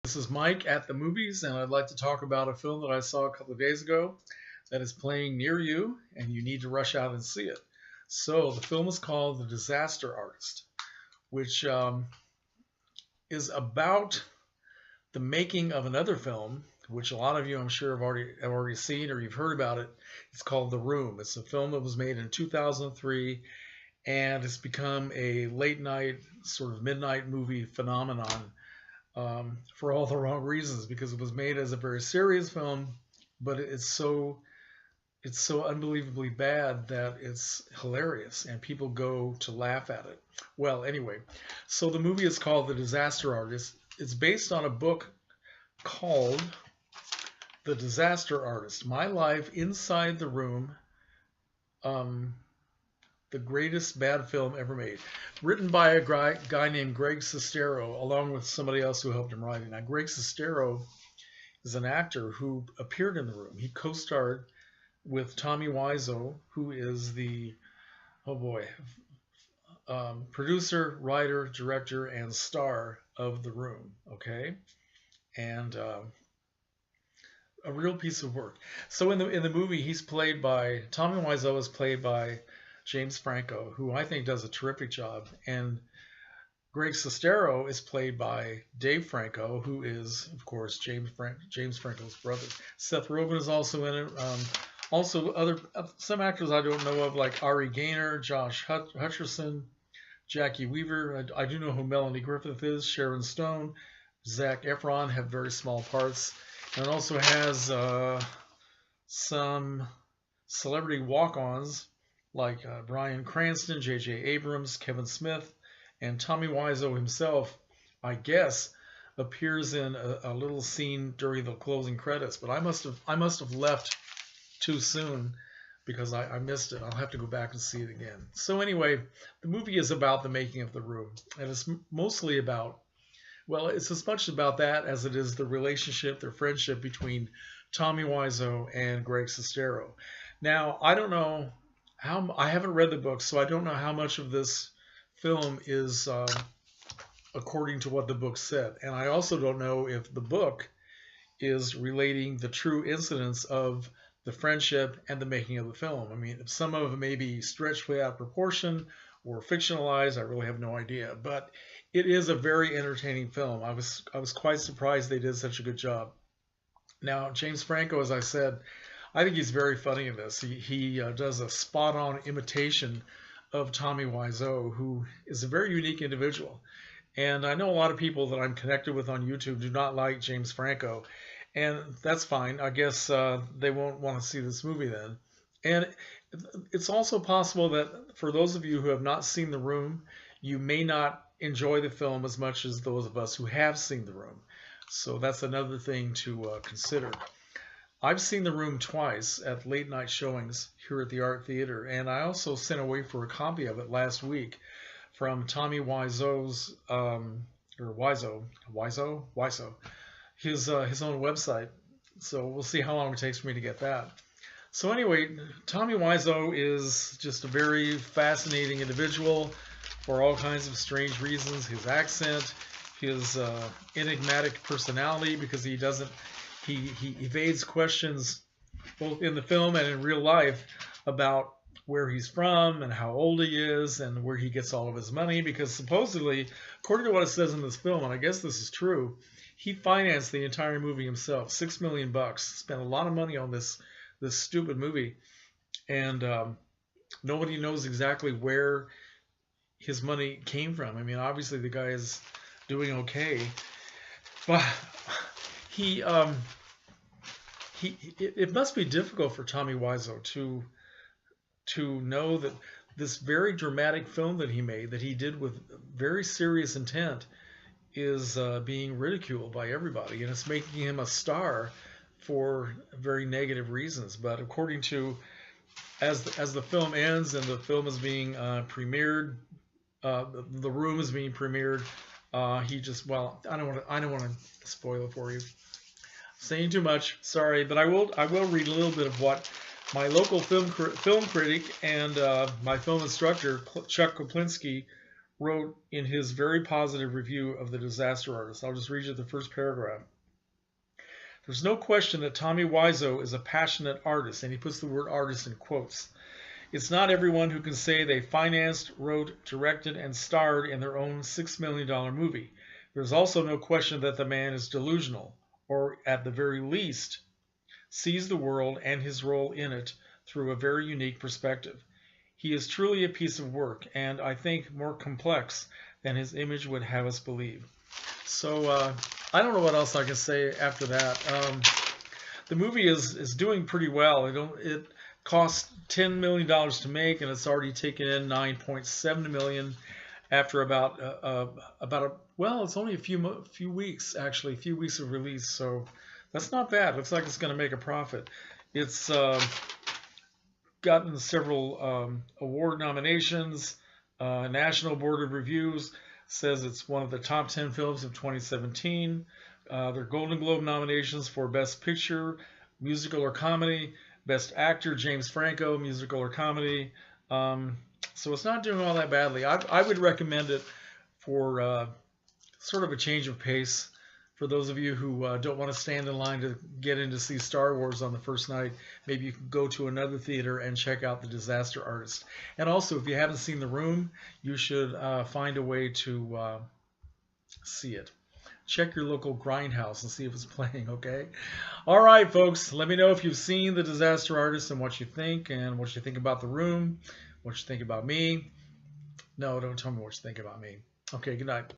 This is Mike at the movies, and I'd like to talk about a film that I saw a couple of days ago that is playing near you, and you need to rush out and see it. So, the film is called The Disaster Artist, which is about the making of another film, which a lot of you, I'm sure, have already seen or you've heard about it. It's called The Room. It's a film that was made in 2003, and it's become a late night, sort of midnight movie phenomenon. For all the wrong reasons, because it was made as a very serious film, but it's so unbelievably bad that it's hilarious and people go to laugh at it. Well, anyway, so the movie is called The Disaster Artist. It's based on a book called The Disaster Artist: My Life Inside the Room, the greatest bad film ever made, written by a guy named Greg Sestero, along with somebody else who helped him write it. Now, Greg Sestero is an actor who appeared in The Room. He co-starred with Tommy Wiseau, who is the, producer, writer, director, and star of The Room, okay? And a real piece of work. So in the movie, Tommy Wiseau is played by James Franco, who I think does a terrific job, and Greg Sestero is played by Dave Franco, who is, of course, James Franco's brother. Seth Rogen is also in it. Also, some actors I don't know of, like Ari Gaynor, Josh Hutcherson, Jackie Weaver. I do know who Melanie Griffith is. Sharon Stone, Zac Efron have very small parts, and it also has some celebrity walk-ons like Bryan Cranston, J.J. Abrams, Kevin Smith, and Tommy Wiseau himself, I guess, appears in a little scene during the closing credits. But I must have left too soon because I missed it. I'll have to go back and see it again. So anyway, the movie is about the making of The Room, and it's mostly about, well, it's as much about that as it is the relationship, their friendship between Tommy Wiseau and Greg Sestero. Now, I don't know. I haven't read the book, so I don't know how much of this film is according to what the book said. And I also don't know if the book is relating the true incidents of the friendship and the making of the film. I mean, if some of it may be stretched way out of proportion or fictionalized, I really have no idea. But it is a very entertaining film. I was quite surprised they did such a good job. Now, James Franco, as I said, I think he's very funny in this. He does a spot-on imitation of Tommy Wiseau, who is a very unique individual. And I know a lot of people that I'm connected with on YouTube do not like James Franco, and that's fine. I guess they won't want to see this movie then. And it's also possible that for those of you who have not seen The Room, you may not enjoy the film as much as those of us who have seen The Room. So that's another thing to consider. I've seen The Room twice at late night showings here at the Art Theater, and I also sent away for a copy of it last week from Tommy Wiseau's, Wiseau, his own website. So we'll see how long it takes for me to get that. So anyway, Tommy Wiseau is just a very fascinating individual for all kinds of strange reasons. His accent, his enigmatic personality, because he evades questions both in the film and in real life about where he's from and how old he is and where he gets all of his money, because supposedly, according to what it says in this film, and I guess this is true, he financed the entire movie himself, $6 million. Spent a lot of money on this stupid movie, and nobody knows exactly where his money came from. I mean, obviously the guy is doing okay, but it must be difficult for Tommy Wiseau to know that this very dramatic film that he made, that he did with very serious intent, is being ridiculed by everybody, and it's making him a star for very negative reasons. But according to, as the film ends and the film is being premiered, The Room is being premiered, he just, well, I don't want to spoil it for you. Saying too much, sorry, but I will read a little bit of what my local film critic and my film instructor, Chuck Koplinski, wrote in his very positive review of The Disaster Artist. I'll just read you the first paragraph. There's no question that Tommy Wiseau is a passionate artist, and he puts the word artist in quotes. It's not everyone who can say they financed, wrote, directed, and starred in their own $6 million movie. There's also no question that the man is delusional, or at the very least, sees the world and his role in it through a very unique perspective. He is truly a piece of work, and I think more complex than his image would have us believe. So I don't know what else I can say after that. The movie is doing pretty well. It cost $10 million to make, and it's already taken in $9.7 million after it's only a few weeks actually, a few weeks of release. So that's not bad. Looks like it's going to make a profit. It's gotten several award nominations. National Board of Reviews says it's one of the top 10 films of 2017. There are Golden Globe nominations for Best Picture, Musical or Comedy, Best Actor, James Franco, Musical or Comedy. So it's not doing all that badly. I would recommend it for sort of a change of pace. For those of you who don't want to stand in line to get in to see Star Wars on the first night, maybe you can go to another theater and check out The Disaster Artist. And also, if you haven't seen The Room, you should find a way to see it. Check your local grindhouse and see if it's playing, okay? All right, folks, let me know if you've seen The Disaster Artist and what you think about The Room, what you think about me. No, don't tell me what you think about me. Okay, good night.